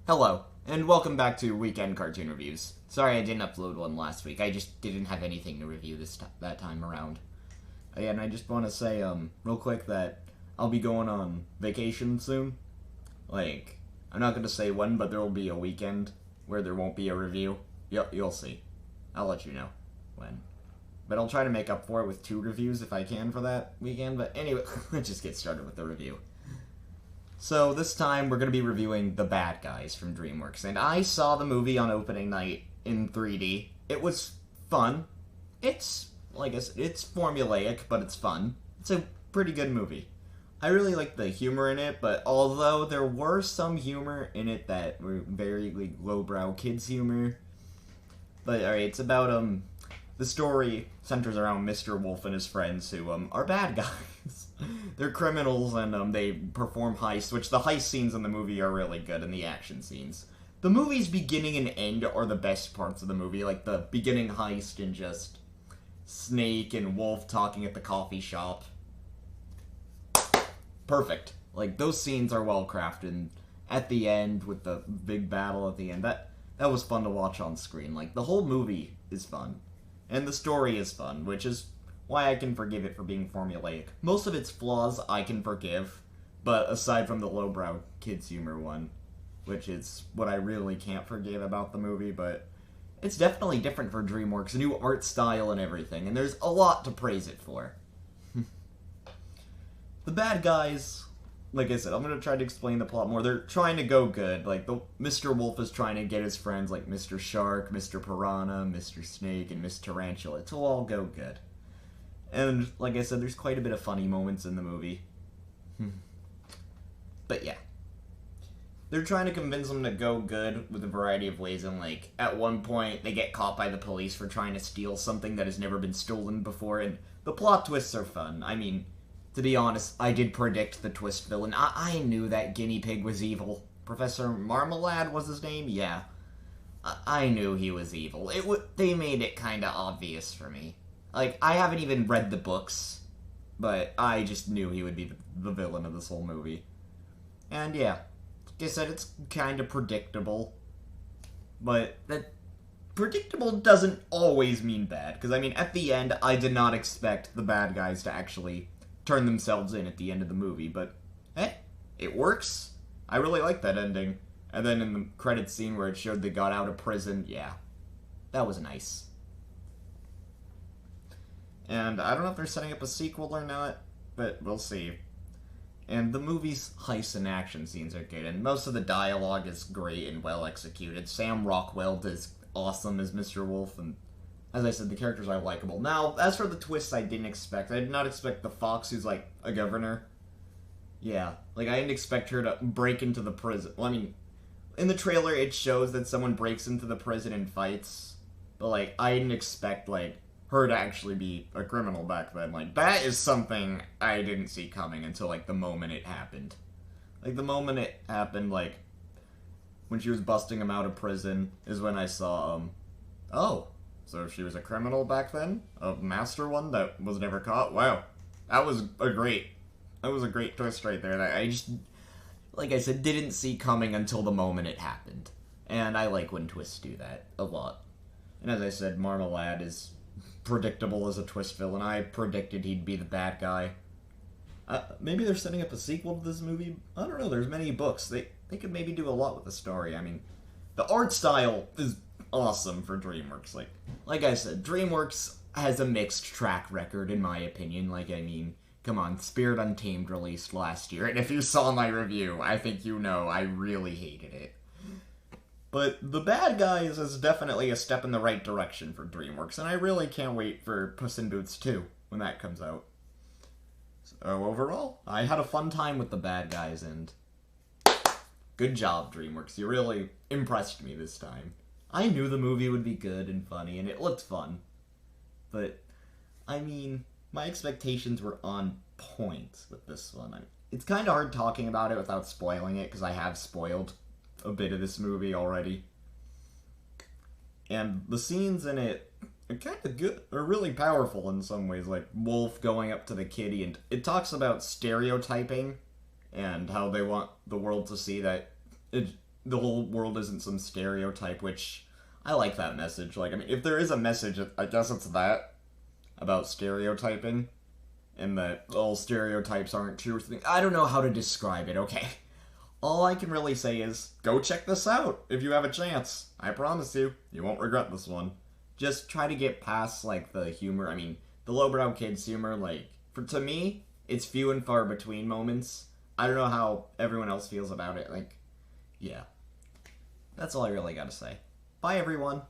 Hello, and welcome back to Weekend Cartoon Reviews. Sorry I didn't upload one last week. I just didn't have anything to review that time around. Yeah, and I just want to say, real quick that I'll be going on vacation soon. I'm not going to say when, but there will be a weekend where there won't be a review. You'll see. I'll let you know when. But I'll try to make up for it with 2 reviews if I can for that weekend. But anyway, let's just get started with the review. So this time we're going to be reviewing The Bad Guys from DreamWorks, and I saw the movie on opening night in 3D. It was fun. It's, like I said, it's formulaic, but it's fun. It's a pretty good movie. I really like the humor in it, but although there were some humor in it that were very lowbrow kids humor, but alright, it's about the story centers around Mr. Wolf and his friends who are bad guys. They're criminals and they perform heists, which the heist scenes in the movie are really good, and the action scenes. The movie's beginning and end are the best parts of the movie, like the beginning heist and just Snake and Wolf talking at the coffee shop. Perfect. Like, those scenes are well crafted, and at the end, with the big battle at the end, that was fun to watch on screen. Like, the whole movie is fun. And the story is fun, which is why I can forgive it for being formulaic. Most of its flaws I can forgive, but aside from the lowbrow kids humor one, which is what I really can't forgive about the movie, but it's definitely different for DreamWorks, a new art style and everything, and there's a lot to praise it for. The bad guys, like I said, I'm going to try to explain the plot more. They're trying to go good. Like, Mr. Wolf is trying to get his friends like Mr. Shark, Mr. Piranha, Mr. Snake, and Miss Tarantula to all go good. And, like I said, there's quite a bit of funny moments in the movie. But yeah. They're trying to convince them to go good with a variety of ways, and, like, at one point, they get caught by the police for trying to steal something that has never been stolen before, and the plot twists are fun. I mean, to be honest, I did predict the twist villain. I knew that guinea pig was evil. Professor Marmalade was his name? Yeah. I knew he was evil. They made it kinda obvious for me. Like, I haven't even read the books, but I just knew he would be the villain of this whole movie. And yeah, like I said, it's kinda predictable. But that predictable doesn't always mean bad, because I mean, at the end, I did not expect the bad guys to actually turn themselves in at the end of the movie, but hey, it works. I really like that ending. And then in the credits scene where it showed they got out of prison, yeah, that was nice. And I don't know if they're setting up a sequel or not, but we'll see. And the movie's heists and action scenes are good, and most of the dialogue is great and well executed. Sam Rockwell is awesome as Mr. Wolf, and as I said, the characters are likable. Now, as for the twists I didn't expect, I did not expect the fox who's, like, a governor. Yeah, like, I didn't expect her to break into the prison. Well, I mean, in the trailer, it shows that someone breaks into the prison and fights. But, like, I didn't expect, like, her to actually be a criminal back then. Like, that is something I didn't see coming until, like, the moment it happened. Like, the moment it happened, like, when she was busting him out of prison, is when I saw, oh, so she was a criminal back then? A master one that was never caught? Wow. That was a great twist right there that I just, like I said, didn't see coming until the moment it happened. And I like when twists do that a lot. And as I said, Marmalade is predictable as a twist villain. I predicted he'd be the bad guy. Maybe they're setting up a sequel to this movie? I don't know, there's many books. They could maybe do a lot with the story. I mean, the art style is awesome for DreamWorks. Like I said, DreamWorks has a mixed track record, in my opinion. Like, I mean, come on, Spirit Untamed released last year, and if you saw my review, I think you know I really hated it. But The Bad Guys is definitely a step in the right direction for DreamWorks, and I really can't wait for Puss in Boots 2 when that comes out. So overall, I had a fun time with The Bad Guys, and good job, DreamWorks. You really impressed me this time. I knew the movie would be good and funny, and it looked fun. But, I mean, my expectations were on point with this one. It's kind of hard talking about it without spoiling it, because I have spoiled a bit of this movie already. And the scenes in it are kind of good. They're really powerful in some ways, like Wolf going up to the kitty, and it talks about stereotyping and how they want the world to see that the whole world isn't some stereotype, which I like that message. Like, I mean, if there is a message, I guess it's that, about stereotyping, and that all stereotypes aren't true. I don't know how to describe it, okay? All I can really say is, go check this out if you have a chance. I promise you, you won't regret this one. Just try to get past, like, the humor. I mean, the lowbrow kids humor, like, to me, it's few and far between moments. I don't know how everyone else feels about it. Like, yeah. That's all I really gotta say. Bye, everyone.